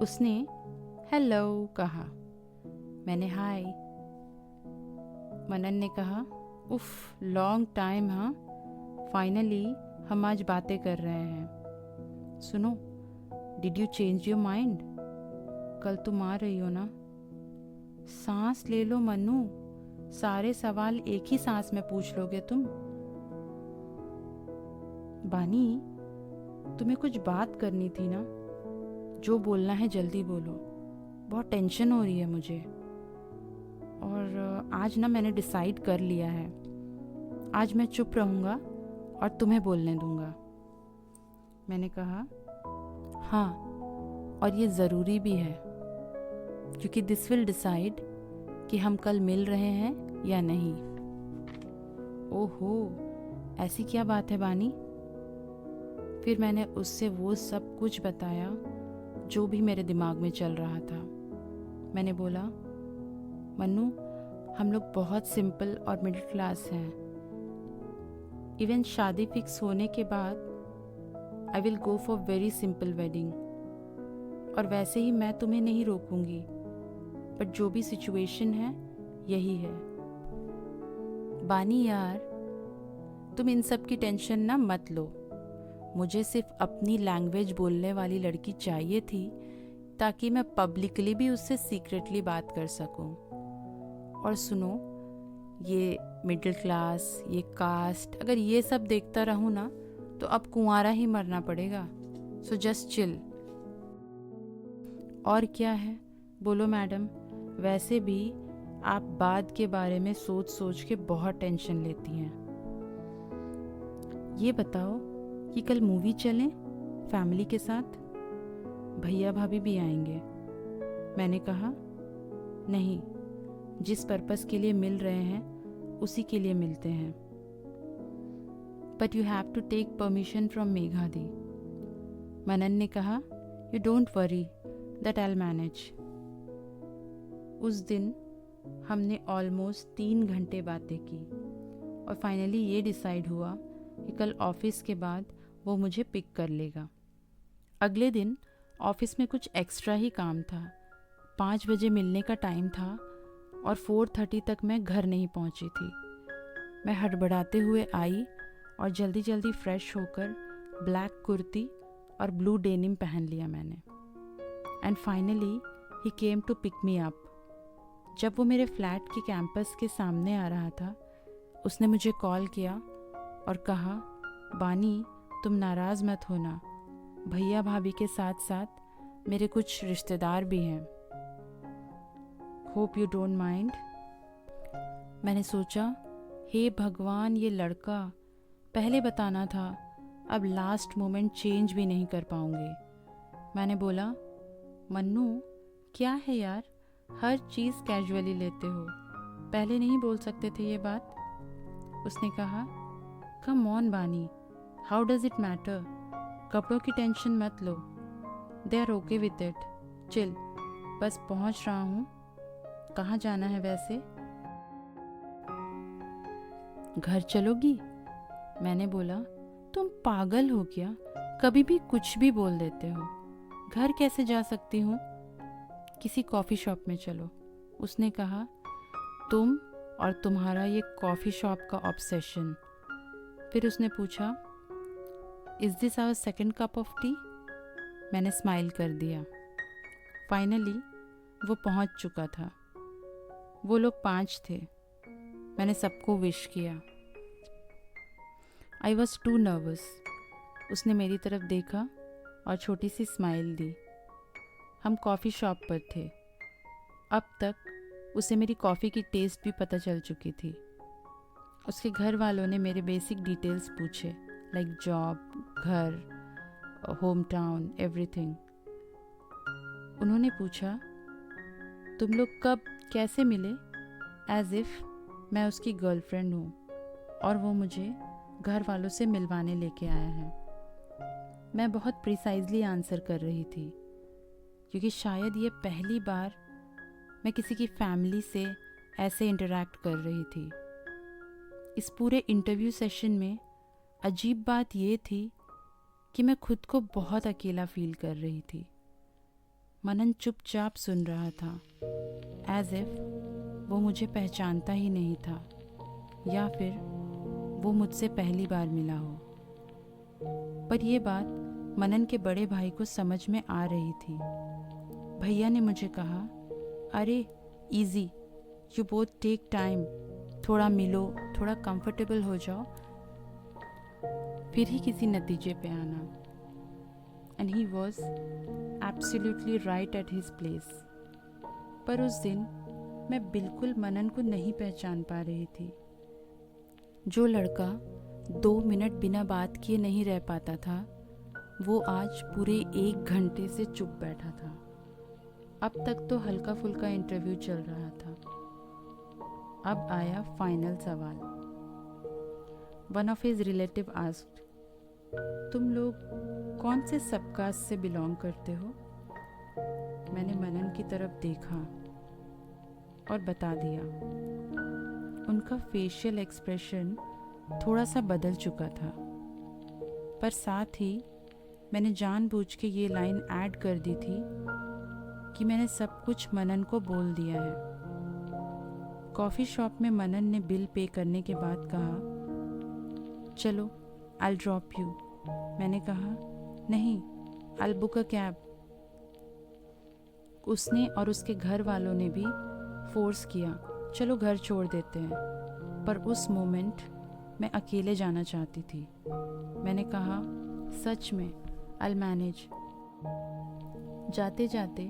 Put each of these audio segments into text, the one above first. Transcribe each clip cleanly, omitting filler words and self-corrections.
उसने हेलो कहा। मैंने हाय। मनन ने कहा, उफ लॉन्ग टाइम हाँ, फाइनली हम आज बातें कर रहे हैं। सुनो, did you change your mind? कल तुम आ रही हो ना? सांस ले लो मनु, सारे सवाल एक ही सांस में पूछ लोगे तुम। बानी, तुम्हें कुछ बात करनी थी ना? जो बोलना है जल्दी बोलो, बहुत टेंशन हो रही है मुझे। और आज ना मैंने डिसाइड कर लिया है, आज मैं चुप रहूँगा और तुम्हें बोलने दूँगा। मैंने कहा, हाँ, और ये ज़रूरी भी है, क्योंकि दिस विल डिसाइड कि हम कल मिल रहे हैं या नहीं। ओहो, ऐसी क्या बात है बानी? फिर मैंने उससे वो सब कुछ बताया जो भी मेरे दिमाग में चल रहा था। मैंने बोला, मन्नू, हम लोग बहुत सिंपल और मिडिल क्लास हैं। इवन शादी फिक्स होने के बाद I will go for very simple wedding. और वैसे ही मैं तुम्हें नहीं रोकूंगी, बट जो भी सिचुएशन है यही है। बानी यार, तुम इन सब की टेंशन ना मत लो। मुझे सिर्फ अपनी लैंग्वेज बोलने वाली लड़की चाहिए थी, ताकि मैं पब्लिकली भी उससे सीक्रेटली बात कर सकूं। और सुनो, ये मिडिल क्लास, ये कास्ट, अगर ये सब देखता रहूं ना तो अब कुंवारा ही मरना पड़ेगा। So just chill. और क्या है, बोलो मैडम। वैसे भी आप बाद के बारे में सोच सोच के बहुत टेंशन लेती हैं। ये बताओ कि कल मूवी चलें फैमिली के साथ? भैया भाभी भी आएंगे। मैंने कहा, नहीं, जिस पर्पस के लिए मिल रहे हैं उसी के लिए मिलते हैं। But you have to take permission from Megha di. Manan ने कहा, you don't worry, that I will manage. उस दिन हमने ऑलमोस्ट 3 घंटे बातें की और फाइनली ये डिसाइड हुआ कि कल ऑफिस के बाद वो मुझे पिक कर लेगा। अगले दिन ऑफिस में कुछ एक्स्ट्रा ही काम था। 5 बजे मिलने का टाइम था और 4:30 तक मैं घर नहीं पहुंची थी। मैं हड़बड़ाते हुए आई और जल्दी जल्दी फ्रेश होकर ब्लैक कुर्ती और ब्लू डेनिम पहन लिया मैंने। And finally he came to pick me up. जब वो मेरे फ्लैट के कैंपस के सामने आ रहा था, उसने मुझे कॉल किया और कहा, बानी, तुम नाराज़ मत होना, भैया भाभी के साथ साथ मेरे कुछ रिश्तेदार भी हैं। Hope you don't mind. मैंने सोचा, हे भगवान, ये लड़का, पहले बताना था, अब लास्ट मोमेंट चेंज भी नहीं कर पाऊंगी। मैंने बोला, मन्नू, क्या है यार, हर चीज़ कैजुअली लेते हो, पहले नहीं बोल सकते थे ये बात? उसने कहा, come on Bani, how does it matter, कपड़ों की टेंशन मत लो, they are okay with it, chill, बस पहुंच रहा हूँ। कहाँ जाना है वैसे? घर चलोगी? मैंने बोला, तुम पागल हो क्या, कभी भी कुछ भी बोल देते हो। घर कैसे जा सकती हूँ? किसी कॉफ़ी शॉप में चलो। उसने कहा, तुम और तुम्हारा ये कॉफ़ी शॉप का ऑब्सेशन। फिर उसने पूछा, is this our second cup of tea? मैंने स्माइल कर दिया। फाइनली वो पहुंच चुका था। वो लोग 5 थे। मैंने सबको विश किया। I was too nervous. उसने मेरी तरफ देखा और छोटी सी स्माइल दी। हम कॉफ़ी शॉप पर थे। अब तक उसे मेरी कॉफ़ी की टेस्ट भी पता चल चुकी थी। उसके घर वालों ने मेरे बेसिक डिटेल्स पूछे, लाइक जॉब, घर, होम टाउन, एवरीथिंग। उन्होंने पूछा, तुम लोग कब कैसे मिले, एज इफ़ मैं उसकी गर्लफ्रेंड हूँ और वो मुझे घर वालों से मिलवाने लेके आया है। मैं बहुत प्रिसाइजली आंसर कर रही थी, क्योंकि शायद ये पहली बार मैं किसी की फैमिली से ऐसे इंटरेक्ट कर रही थी। इस पूरे इंटरव्यू सेशन में अजीब बात ये थी कि मैं खुद को बहुत अकेला फील कर रही थी। मनन चुपचाप सुन रहा था, एज इफ वो मुझे पहचानता ही नहीं था या फिर वो मुझसे पहली बार मिला हो। पर ये बात मनन के बड़े भाई को समझ में आ रही थी। भैया ने मुझे कहा, अरे easy, you both take time, थोड़ा मिलो, थोड़ा कंफर्टेबल हो जाओ, फिर ही किसी नतीजे पे आना। And he was absolutely right at his place. पर उस दिन मैं बिल्कुल मनन को नहीं पहचान पा रही थी। जो लड़का 2 मिनट बिना बात किए नहीं रह पाता था, वो आज पूरे 1 घंटे से चुप बैठा था। अब तक तो हल्का फुल्का इंटरव्यू चल रहा था। अब आया फाइनल सवाल। One of his relative asked, तुम लोग कौन से सबकास्ट से बिलोंग करते हो? मैंने मनन की तरफ देखा और बता दिया। उनका फेशियल एक्सप्रेशन थोड़ा सा बदल चुका था, पर साथ ही मैंने जानबूझ के ये लाइन ऐड कर दी थी कि मैंने सब कुछ मनन को बोल दिया है। कॉफ़ी शॉप में मनन ने बिल पे करने के बाद कहा, चलो आई ड्रॉप यू। मैंने कहा, नहीं, आई बुक अ कैब। उसने और उसके घर वालों ने भी फोर्स किया, चलो घर छोड़ देते हैं। पर उस मोमेंट मैं अकेले जाना चाहती थी। मैंने कहा, सच में आई मैनेज। जाते जाते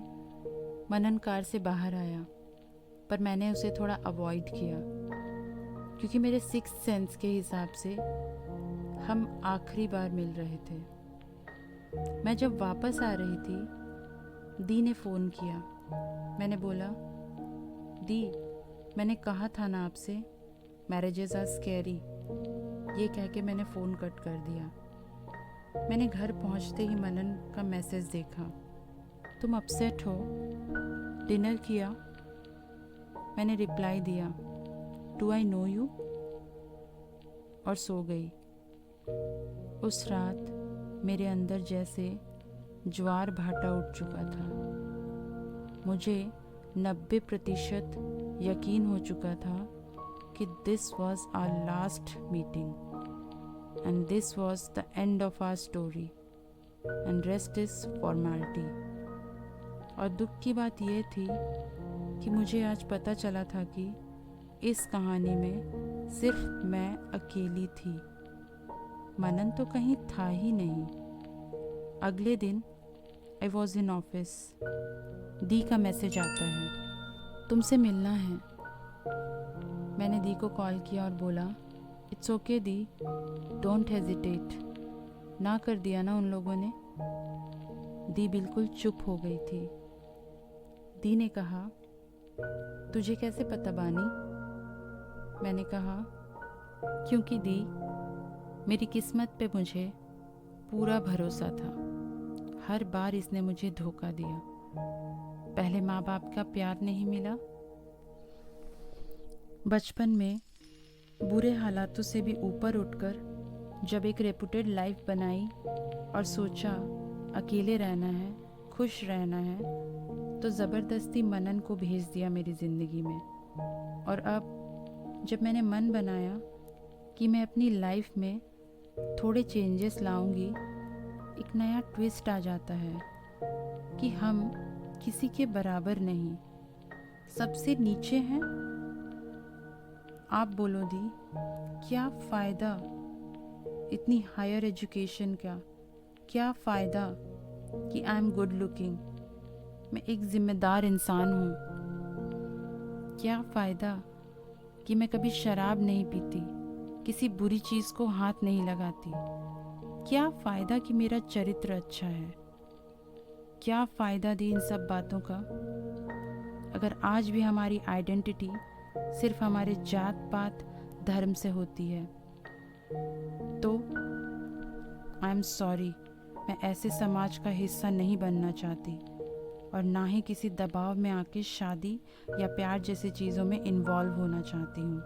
मनन कार से बाहर आया, पर मैंने उसे थोड़ा अवॉइड किया क्योंकि मेरे सिक्स्थ सेंस के हिसाब से हम आखिरी बार मिल रहे थे। मैं जब वापस आ रही थी, दी ने फ़ोन किया। मैंने बोला, दी, मैंने कहा था ना आपसे, मैरिजेस आर स्कैरी। ये कह के मैंने फ़ोन कट कर दिया। मैंने घर पहुंचते ही मनन का मैसेज देखा, तुम अपसेट हो, डिनर किया? मैंने रिप्लाई दिया, डू आई नो यू? और सो गई। उस रात मेरे अंदर जैसे ज्वार भाटा उठ चुका था। मुझे 90% यकीन हो चुका था कि this was our last meeting and this was the end of our story and rest is formality. और दुख की बात यह थी कि मुझे आज पता चला था कि इस कहानी में सिर्फ मैं अकेली थी। मनन तो कहीं था ही नहीं। अगले दिन आई वॉज इन ऑफिस। दी का मैसेज आता है, तुमसे मिलना है। मैंने दी को कॉल किया और बोला, it's okay the, don't hesitate. ना कर दिया ना उन लोगों ने? दी बिल्कुल चुप हो गई थी। दी ने कहा, तुझे कैसे पता बानी? मैंने कहा, क्योंकि दी, मेरी किस्मत पे मुझे पूरा भरोसा था। हर बार इसने मुझे धोखा दिया। पहले माँ बाप का प्यार नहीं मिला, बचपन में बुरे हालातों से भी ऊपर उठकर जब एक रेपुटेड लाइफ बनाई और सोचा अकेले रहना है, खुश रहना है, तो ज़बरदस्ती मनन को भेज दिया मेरी ज़िंदगी में। और अब जब मैंने मन बनाया कि मैं अपनी लाइफ में थोड़े चेंजेस लाऊंगी, एक नया ट्विस्ट आ जाता है कि हम किसी के बराबर नहीं, सबसे नीचे हैं। आप बोलो दी, क्या फ़ायदा इतनी हायर एजुकेशन का? क्या फ़ायदा कि आई एम गुड लुकिंग, मैं एक ज़िम्मेदार इंसान हूँ? क्या फ़ायदा कि मैं कभी शराब नहीं पीती, किसी बुरी चीज़ को हाथ नहीं लगाती? क्या फ़ायदा कि मेरा चरित्र अच्छा है? क्या फ़ायदा दी इन सब बातों का, अगर आज भी हमारी आइडेंटिटी सिर्फ हमारे जात पात धर्म से होती है? तो आई एम सॉरी, मैं ऐसे समाज का हिस्सा नहीं बनना चाहती और ना ही किसी दबाव में आके शादी या प्यार जैसी चीज़ों में इन्वॉल्व होना चाहती हूँ।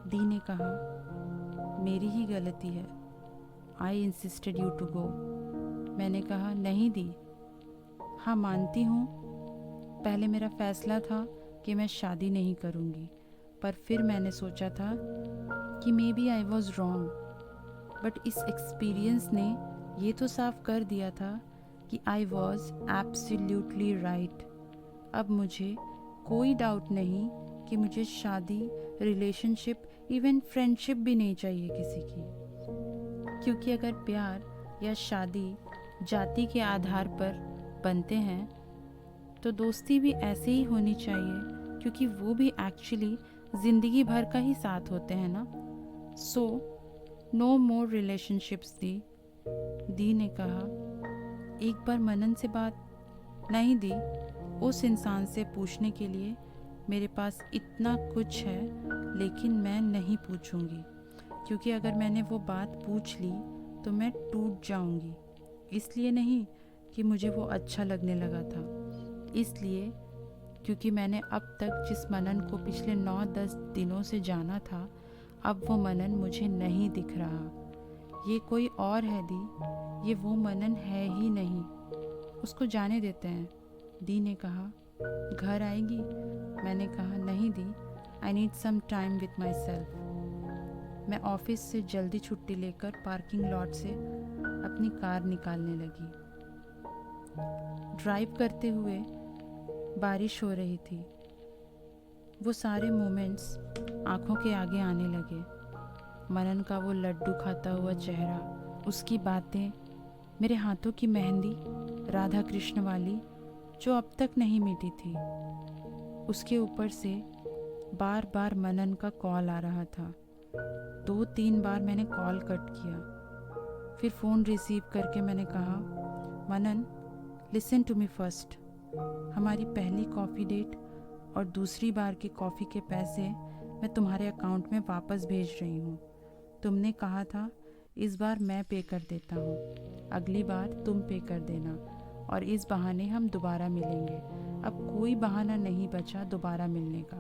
दी ने कहा, मेरी ही गलती है, I insisted you to go. मैंने कहा, नहीं दी, हाँ मानती हूँ, पहले मेरा फैसला था कि मैं शादी नहीं करूँगी, पर फिर मैंने सोचा था कि maybe I was wrong. But इस एक्सपीरियंस ने ये तो साफ कर दिया था कि आई वॉज एब्सोल्युटली राइट। अब मुझे कोई डाउट नहीं कि मुझे शादी, रिलेशनशिप, इवन फ्रेंडशिप भी नहीं चाहिए किसी की, क्योंकि अगर प्यार या शादी जाति के आधार पर बनते हैं तो दोस्ती भी ऐसे ही होनी चाहिए, क्योंकि वो भी एक्चुअली ज़िंदगी भर का ही साथ होते हैं ना। सो नो मोर रिलेशनशिप्स दी ने कहा। एक बार मनन से बात नहीं दी, उस इंसान से पूछने के लिए मेरे पास इतना कुछ है, लेकिन मैं नहीं पूछूंगी, क्योंकि अगर मैंने वो बात पूछ ली तो मैं टूट जाऊंगी। इसलिए नहीं कि मुझे वो अच्छा लगने लगा था, इसलिए क्योंकि मैंने अब तक जिस मनन को पिछले 9-10 दिनों से जाना था, अब वो मनन मुझे नहीं दिख रहा। ये कोई और है दी, ये वो मनन है ही नहीं। उसको जाने देते हैं, दी ने कहा। घर आएगी? मैंने कहा नहीं दी, I need some time with my self. मैं ऑफिस से जल्दी छुट्टी लेकर पार्किंग लॉट से अपनी कार निकालने लगी। ड्राइव करते हुए बारिश हो रही थी। वो सारे मोमेंट्स आंखों के आगे आने लगे। मनन का वो लड्डू खाता हुआ चेहरा, उसकी बातें, मेरे हाथों की मेहंदी राधा कृष्ण वाली जो अब तक नहीं मिटी थी। उसके ऊपर से बार बार मनन का कॉल आ रहा था। 2-3 बार मैंने कॉल कट किया, फिर फ़ोन रिसीव करके मैंने कहा, मनन लिसन टू मी फर्स्ट। हमारी पहली कॉफ़ी डेट और दूसरी बार की कॉफ़ी के पैसे मैं तुम्हारे अकाउंट में वापस भेज रही हूँ। तुमने कहा था इस बार मैं पे कर देता हूँ, अगली बार तुम पे कर देना, और इस बहाने हम दोबारा मिलेंगे। अब कोई बहाना नहीं बचा दोबारा मिलने का।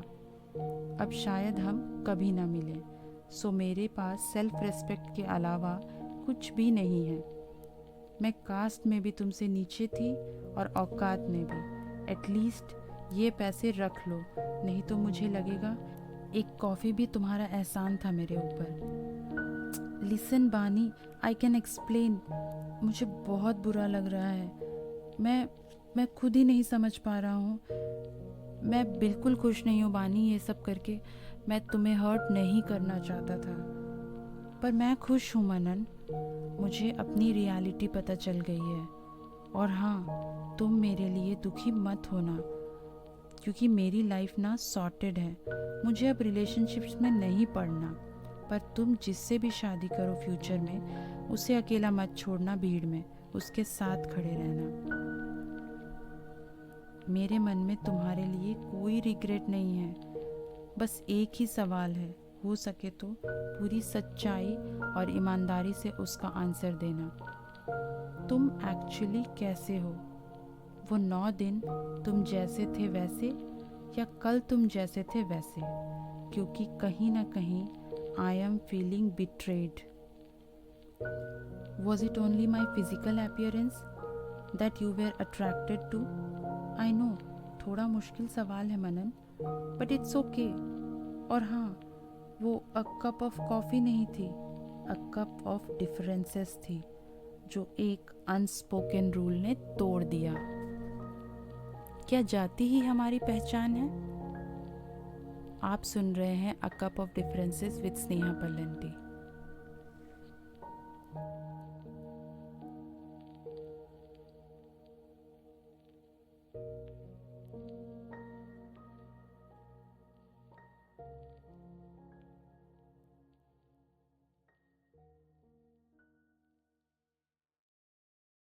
अब शायद हम कभी ना मिलें। सो मेरे पास सेल्फ रेस्पेक्ट के अलावा कुछ भी नहीं है। मैं कास्ट में भी तुमसे नीचे थी और औकात में भी। एटलीस्ट ये पैसे रख लो, नहीं तो मुझे लगेगा एक कॉफ़ी भी तुम्हारा एहसान था मेरे ऊपर। लिसन बानी, आई कैन एक्सप्लेन। मुझे बहुत बुरा लग रहा है। मैं खुद ही नहीं समझ पा रहा हूँ। मैं बिल्कुल खुश नहीं हूँ बानी ये सब करके। मैं तुम्हें हर्ट नहीं करना चाहता था, पर मैं खुश हूँ मनन। मुझे अपनी रियलिटी पता चल गई है। और हाँ, तुम मेरे लिए दुखी मत होना, क्योंकि मेरी लाइफ ना सॉर्टेड है। मुझे अब रिलेशनशिप्स में नहीं पड़ना। पर तुम जिससे भी शादी करो फ्यूचर में, उसे अकेला मत छोड़ना भीड़ में, उसके साथ खड़े रहना। मेरे मन में तुम्हारे लिए कोई रिग्रेट नहीं है। बस एक ही सवाल है, हो सके तो पूरी सच्चाई और ईमानदारी से उसका आंसर देना। तुम एक्चुअली कैसे हो? वो 9 दिन तुम जैसे थे वैसे, या कल तुम जैसे थे वैसे? क्योंकि कहीं ना कहीं I am feeling betrayed. Was it only my physical appearance that you were attracted to? I know, थोड़ा मुश्किल सवाल है मनन, but it's okay. और हाँ, वो a cup of coffee नहीं थी, a cup of differences थी, जो एक unspoken rule ने तोड़ दिया। क्या जाति ही हमारी पहचान है? आप सुन रहे हैं A Cup of Differences with Sneha पल्लंटी।